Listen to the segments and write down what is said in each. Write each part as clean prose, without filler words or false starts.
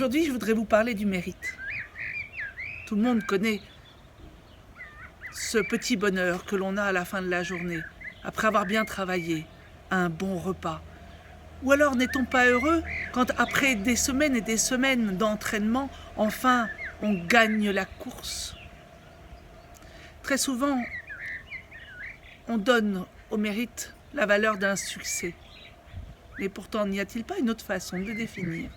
Aujourd'hui, je voudrais vous parler du mérite. Tout le monde connaît ce petit bonheur que l'on a à la fin de la journée, après avoir bien travaillé, un bon repas. Ou alors n'est-on pas heureux quand après des semaines et des semaines d'entraînement, enfin on gagne la course? Très souvent, on donne au mérite la valeur d'un succès. Mais pourtant, n'y a-t-il pas une autre façon de le définir?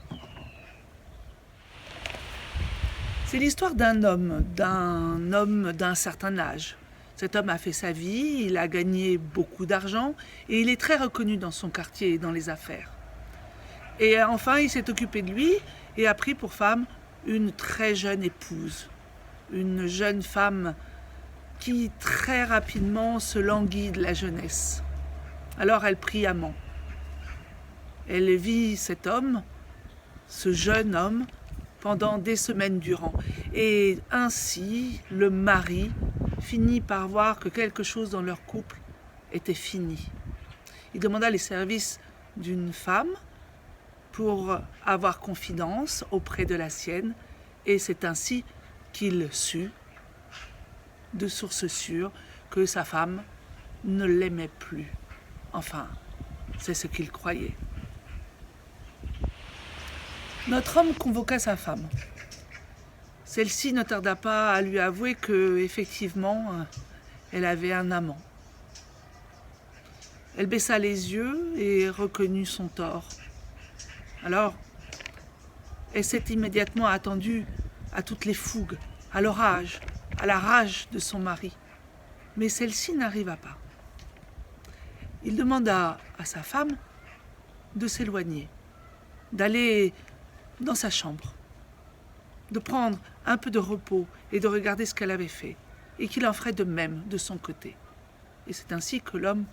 C'est l'histoire d'un homme d'un certain âge. Cet homme a fait sa vie, il a gagné beaucoup d'argent et il est très reconnu dans son quartier et dans les affaires. Et enfin, il s'est occupé de lui et a pris pour femme une très jeune épouse. Une jeune femme qui très rapidement se languit de la jeunesse. Alors elle prit amant. Elle vit cet homme, ce jeune homme, pendant des semaines durant. Et ainsi, le mari finit par voir que quelque chose dans leur couple était fini. Il demanda les services d'une femme pour avoir confidence auprès de la sienne, et c'est ainsi qu'il sut, de source sûre, que sa femme ne l'aimait plus. Enfin, c'est ce qu'il croyait. Notre homme convoqua sa femme. Celle-ci ne tarda pas à lui avouer que, effectivement, elle avait un amant. Elle baissa les yeux et reconnut son tort. Alors, elle s'est immédiatement attendue à toutes les fougues, à l'orage, à la rage de son mari. Mais celle-ci n'arriva pas. Il demanda à sa femme de s'éloigner, d'aller dans sa chambre, de prendre un peu de repos et de regarder ce qu'elle avait fait, et qu'il en ferait de même de son côté. Et c'est ainsi que l'homme,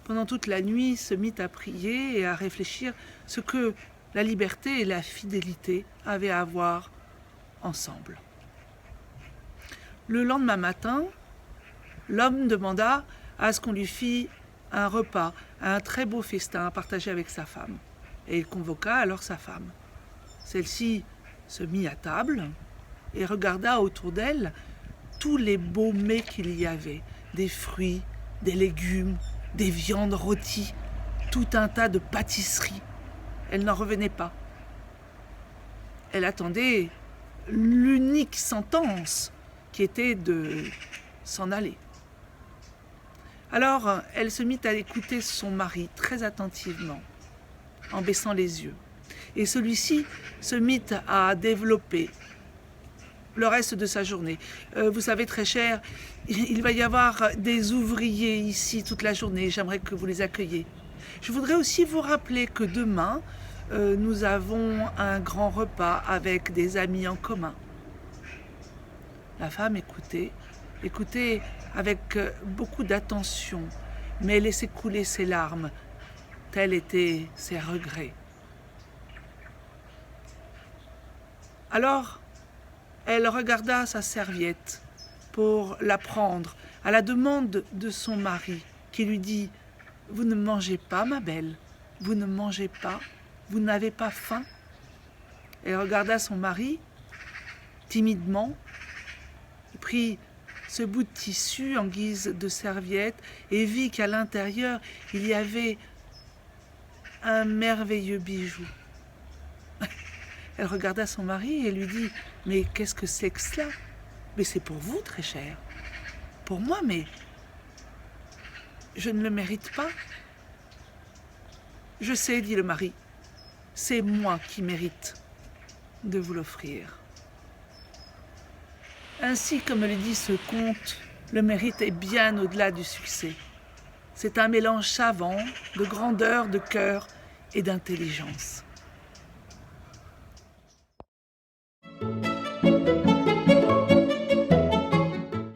pendant toute la nuit, se mit à prier et à réfléchir ce que la liberté et la fidélité avaient à voir ensemble. Le lendemain matin, l'homme demanda à ce qu'on lui fît un repas, un très beau festin à partager avec sa femme. Et il convoqua alors sa femme. Celle-ci se mit à table et regarda autour d'elle tous les beaux mets qu'il y avait, des fruits, des légumes, des viandes rôties, tout un tas de pâtisseries. Elle n'en revenait pas. Elle attendait l'unique sentence qui était de s'en aller. Alors, elle se mit à écouter son mari très attentivement, en baissant les yeux. Et celui-ci se mit à développer le reste de sa journée. Vous savez, très cher, il va y avoir des ouvriers ici toute la journée. J'aimerais que vous les accueilliez. Je voudrais aussi vous rappeler que demain, nous avons un grand repas avec des amis en commun. La femme écoutait avec beaucoup d'attention, mais laissait couler ses larmes. Tels étaient ses regrets. Alors, elle regarda sa serviette pour la prendre à la demande de son mari, qui lui dit « Vous ne mangez pas, ma belle, vous ne mangez pas, vous n'avez pas faim ?» Elle regarda son mari timidement, prit ce bout de tissu en guise de serviette et vit qu'à l'intérieur, il y avait un merveilleux bijou. Elle regarda son mari et lui dit « Mais qu'est-ce que c'est que cela ? Mais c'est pour vous, très cher. Pour moi, mais je ne le mérite pas. » « Je sais, dit le mari, c'est moi qui mérite de vous l'offrir. » Ainsi, comme le dit ce conte, le mérite est bien au-delà du succès. C'est un mélange savant de grandeur, de cœur et d'intelligence.